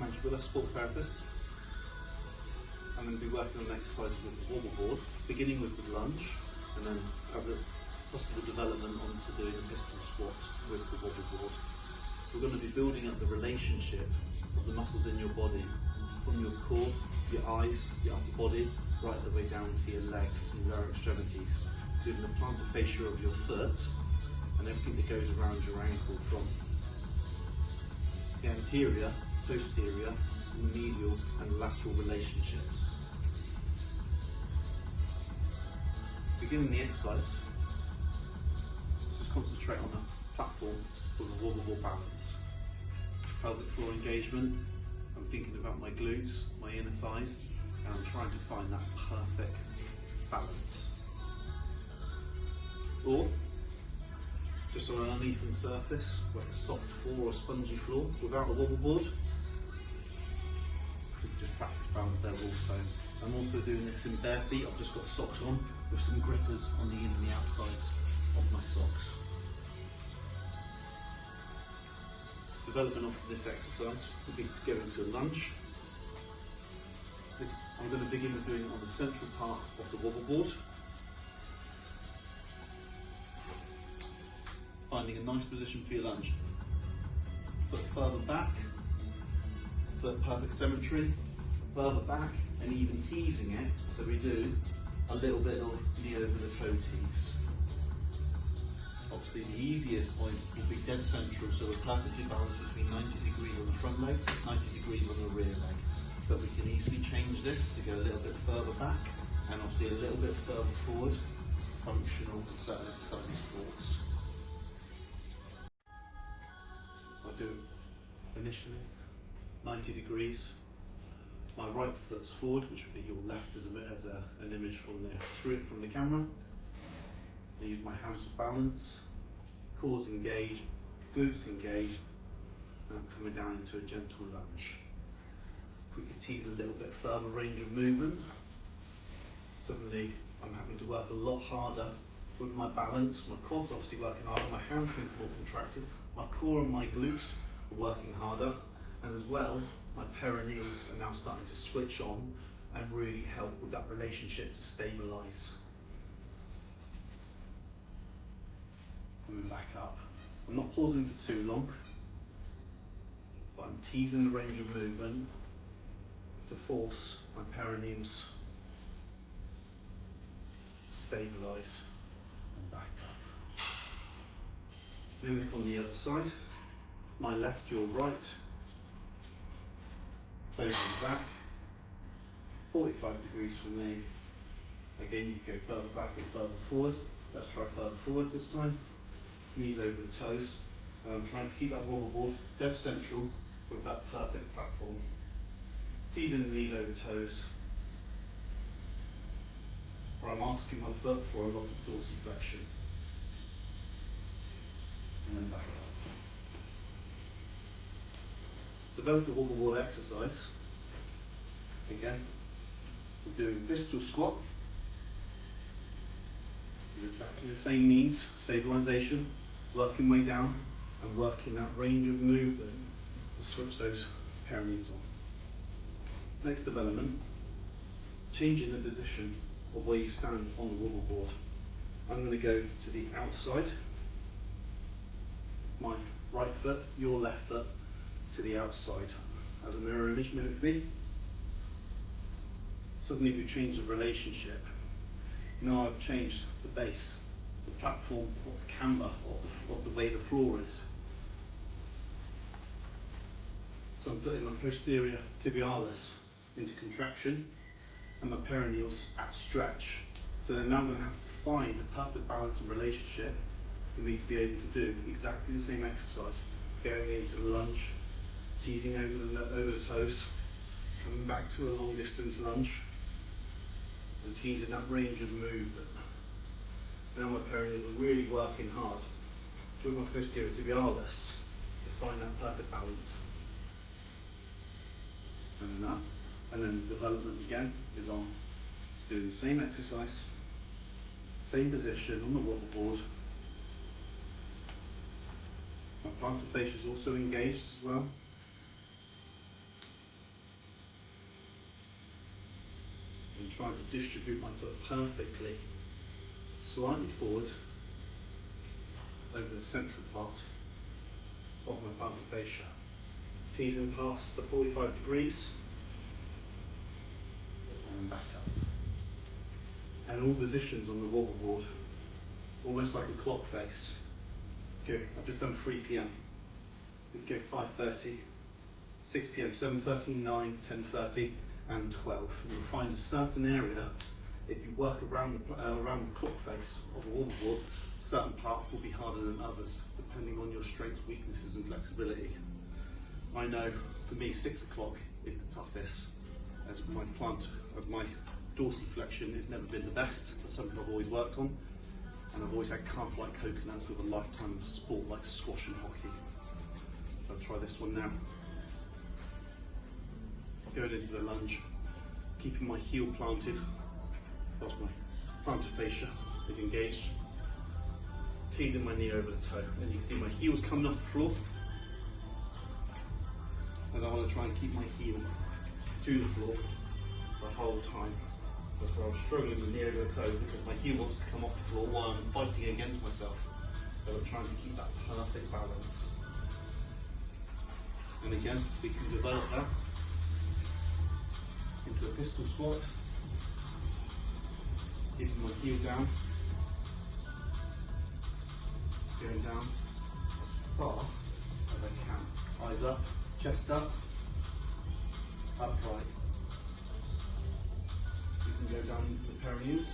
Andrew with a sport therapist. I'm going to be working on exercises with the Wobbleboard, beginning with the lunge, and then as a possible development onto doing a pistol squat with the Wobbleboard. We're going to be building up the relationship of the muscles in your body, from your core, your eyes, your upper body, right the way down to your legs and lower extremities, doing the plantar fascia of your foot and everything that goes around your ankle, from the anterior, posterior, medial and lateral relationships. Beginning the exercise, let's just concentrate on the platform for the Wobbleboard balance. Pelvic floor engagement, I'm thinking about my glutes, my inner thighs, and I'm trying to find that perfect balance. Or just on an uneven surface, like a soft floor or a spongy floor, without a Wobbleboard, we can just practice balance there also. I'm also doing this in bare feet. I've just got socks on with some grippers on the in and the outsides of my socks. Development of this exercise will be to go into a lunge. I'm going to begin with doing it on the central part of the Wobbleboard. Finding a nice position for your lunge. Foot further back, foot perfect symmetry, further back, and even teasing it, so we do a little bit of knee over the toe tease. Obviously the easiest point would be dead central, so we're perfectly balanced between 90 degrees on the front leg, 90 degrees on the rear leg. But we can easily change this to go a little bit further back, and obviously a little bit further forward, functional and certain exercise sports. I'll do initially 90 degrees. My right foot's forward, which would be your left as an image from the camera. I use my hands for balance, cores engaged, glutes engaged, and I'm coming down into a gentle lunge. If we could tease a little bit further range of movement, suddenly I'm having to work a lot harder with my balance. My quad's obviously working harder, my hamstrings are more contracted, my core and my glutes are working harder, and as well, my perineals are now starting to switch on and really help with that relationship to stabilise. Move back up. I'm not pausing for too long, but I'm teasing the range of movement to force my perineums to stabilise and back up. Moving on the other side, my left, your right, closing back, 45 degrees for me. Again, you go further back and further forward. Let's try further forward this time. Knees over the toes. And I'm trying to keep that Wobbleboard dead central with that perfect platform. Teasing the knees over toes. Where I'm asking my foot for a lot of dorsiflexion. And then back up. Develop the Wobbleboard exercise. Again, we're doing pistol squat. With exactly the same knees, stabilisation, working way down, and working that range of movement to switch those perineums on. Next development, changing the position of where you stand on the Wobbleboard. I'm going to go to the outside, my right foot, your left foot to the outside. As a mirror image, move me. Suddenly we've changed the relationship. Now I've changed the base, the platform, or the camber of the way the floor is. So I'm putting my posterior tibialis into contraction and my perineals at stretch. So then now I'm going to have to find the perfect balance and relationship for me to be able to do exactly the same exercise, going into the lunge, teasing over the toes, coming back to a long distance lunge, and teasing that range of movement. Now my perineals are really working hard with my posterior tibialis to find that perfect balance. And then up, and then the development again is on doing the same exercise, same position on the Wobbleboard. My plantar fascia is also engaged as well. trying to distribute my foot perfectly, slightly forward over the central part of my plantar fascia. Teasing past the 45 degrees and back up. And all positions on the wobble board, almost like a clock face. Good, I've just done 3 p.m. We go 5:30, 6 p.m, 7:30, 9, 10:30 and 12. You'll find a certain area, if you work around the clock face of a wobble board, certain parts will be harder than others, depending on your strengths, weaknesses and flexibility. I know for me 6 o'clock is the toughest, as my dorsiflexion has never been the best. That's something I've always worked on, and I've always had calf like coconuts with a lifetime of sport like squash and hockey. So I'll try this one now. Going into the lunge, keeping my heel planted whilst my plantar fascia is engaged, teasing my knee over the toe, and you can see my heel's coming off the floor, as I want to try and keep my heel to the floor the whole time. That's why I'm struggling with knee over the toe, because my heel wants to come off the floor while I'm fighting against myself. So I'm trying to keep that perfect balance. And again, we can develop that into a pistol squat, keeping my heel down, going down as far as I can. Eyes up, chest up, upright. You can go down into the perineums.